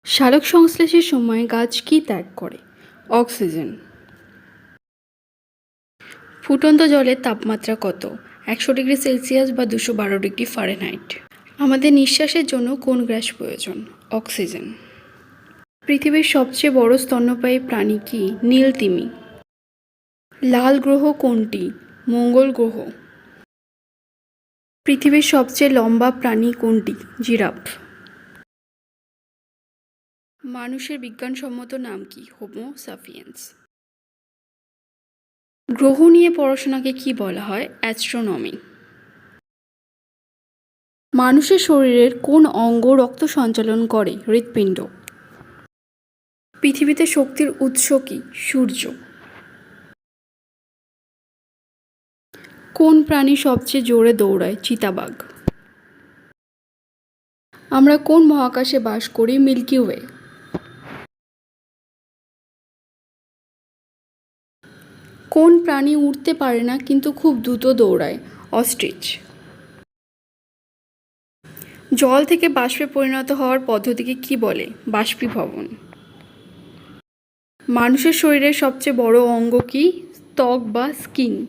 সালোক সংশ্লেষের সময় গাছ কী ত্যাগ করে? অক্সিজেন। ফুটন্ত জলের তাপমাত্রা কত? 100°C বা 212°F। আমাদের নিঃশ্বাসের জন্য কোন গ্যাস প্রয়োজন? অক্সিজেন। পৃথিবীর সবচেয়ে বড় স্তন্যপায়ী প্রাণী কি? নীল তিমি। লাল গ্রহ কোনটি? মঙ্গল গ্রহ। পৃথিবীর সবচেয়ে লম্বা প্রাণী কোনটি? জিরাফ। মানুষের বিজ্ঞানসম্মত নাম কি? Homo sapiens. গ্রহ নিয়ে পড়াশোনাকে কি বলা হয়? অ্যাস্ট্রোনমি। মানুষের শরীরের কোন অঙ্গ রক্ত সঞ্চালন করে? হৃৎপিণ্ড। পৃথিবীতে শক্তির উৎস কি? সূর্য। কোন প্রাণী সবচেয়ে জোরে দৌড়ায়? চিতাবাঘ। আমরা কোন মহাকাশে বাস করি? Milky Way. কোন প্রাণী উড়তে পারে না কিন্তু খুব দ্রুত দৌড়ায়? অস্ট্রিচ। জল থেকে বাষ্পে পরিণত হওয়ার পদ্ধতিকে কি বলে? বাষ্পীভবন। মানুষের শরীরের সবচেয়ে বড় অঙ্গ কি? ত্বক বা স্কিন।